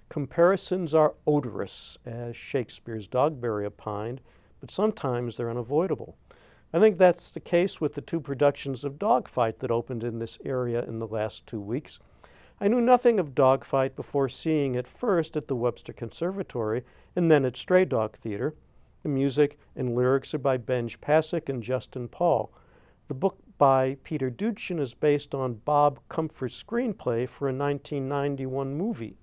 Comparisons are odorous, as Shakespeare's Dogberry opined, but sometimes they're unavoidable. I think that's the case with the two productions of Dogfight that opened in this area in the last 2 weeks. I knew nothing of Dogfight before seeing it first at the Webster Conservatory and then at Straydog Theater. The music and lyrics are by Benj Pasek and Justin Paul. The book by Peter Duchin is based on Bob Comfort's screenplay for a 1991 movie.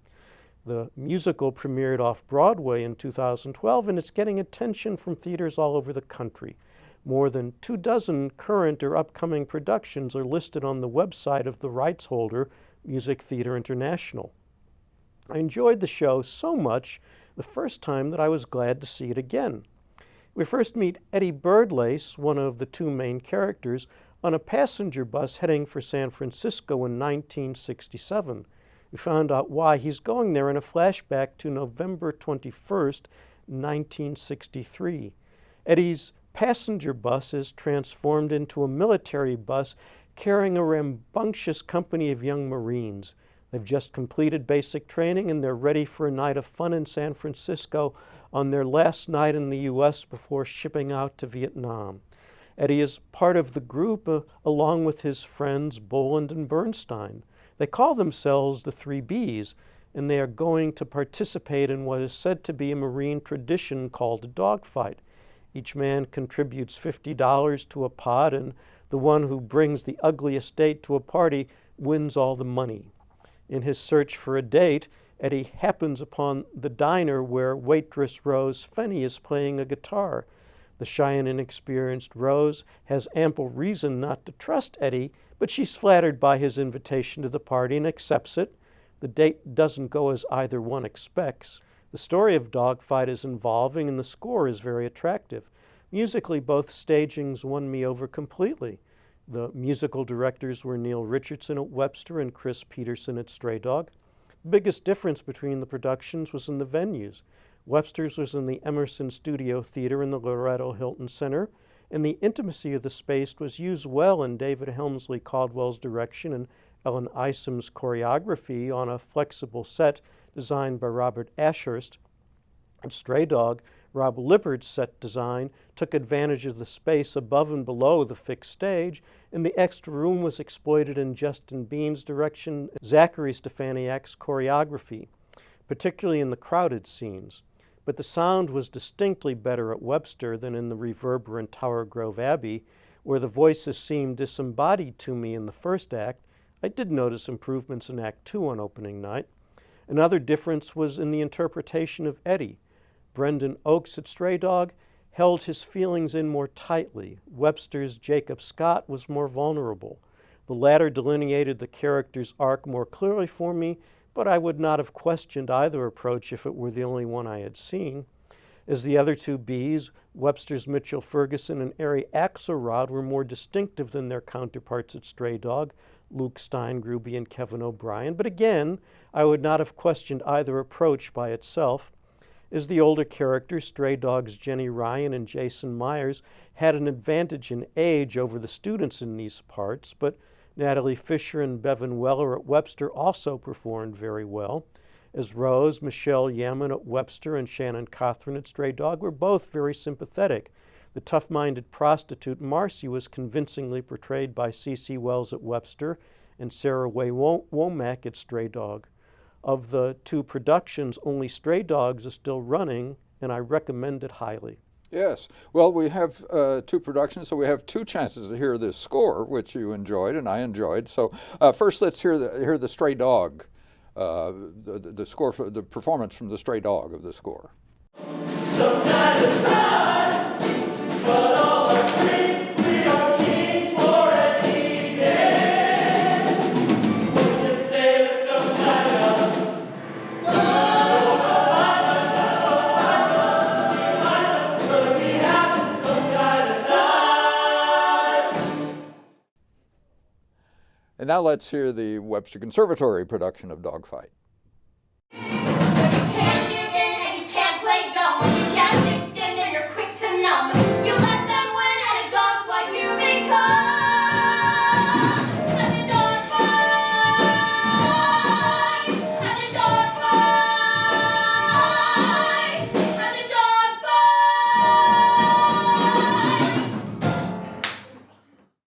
The musical premiered off-Broadway in 2012, and it's getting attention from theaters all over the country. More than 24 current or upcoming productions are listed on the website of the rights holder, Music Theater International. I enjoyed the show so much the first time that I was glad to see it again. We first meet Eddie Birdlace, one of the two main characters, on a passenger bus heading for San Francisco in 1967. We found out why he's going there in a flashback to November 21st, 1963. Eddie's passenger bus is transformed into a military bus carrying a rambunctious company of young Marines. They've just completed basic training and they're ready for a night of fun in San Francisco on their last night in the U.S. before shipping out to Vietnam. Eddie is part of the group along with his friends Boland and Bernstein. They call themselves the 3 Bs, and they are going to participate in what is said to be a Marine tradition called a dogfight. Each man contributes $50 to a pot, and the one who brings the ugliest date to a party wins all the money. In his search for a date, Eddie happens upon the diner where waitress Rose Fenny is playing a guitar. The shy and inexperienced Rose has ample reason not to trust Eddie, but she's flattered by his invitation to the party and accepts it. The date doesn't go as either one expects. The story of Dogfight is involving and the score is very attractive. Musically, both stagings won me over completely. The musical directors were Neil Richardson at Webster and Chris Peterson at Straydog. The biggest difference between the productions was in the venues. Webster's was in the Emerson Studio Theater in the Loretto Hilton Center, and the intimacy of the space was used well in David Helmsley Caldwell's direction and Ellen Isom's choreography on a flexible set designed by Robert Ashurst. At Straydog, Rob Lippard's set design took advantage of the space above and below the fixed stage, and the extra room was exploited in Justin Bean's direction, Zachary Stefaniak's choreography, particularly in the crowded scenes. But the sound was distinctly better at Webster than in the reverberant Tower Grove Abbey, where the voices seemed disembodied to me in the first act. I did notice improvements in Act 2 on opening night. Another difference was in the interpretation of Eddie. Brendan Oakes at Straydog held his feelings in more tightly. Webster's Jacob Scott was more vulnerable. The latter delineated the character's arc more clearly for me, but I would not have questioned either approach if it were the only one I had seen. As the other 2 Bs, Webster's Mitchell Ferguson and Ari Axelrod were more distinctive than their counterparts at Straydog, Luke Steingruby and Kevin O'Brien, but again, I would not have questioned either approach by itself. As the older characters, Straydog's Jenny Ryan and Jason Myers had an advantage in age over the students in these parts, but Natalie Fisher and Bevan Weller at Webster also performed very well. As Rose, Michelle Yemen at Webster and Shannon Cothran at Straydog were both very sympathetic. The tough-minded prostitute Marcy was convincingly portrayed by C.C. Wells at Webster and Sarah Way Womack at Straydog. Of the 2 productions, only Straydogs is still running, and I recommend it highly. Yes. Well, we have 2 productions, so we have 2 chances to hear this score, which you enjoyed and I enjoyed. So first, let's hear the Stray Dog, the score, for the performance from the Stray Dog of the score. Some kind of time, but all our streets, we are kings for an evening. Wouldn't you say that some kind of And now let's hear the Webster Conservatory production of Dogfight.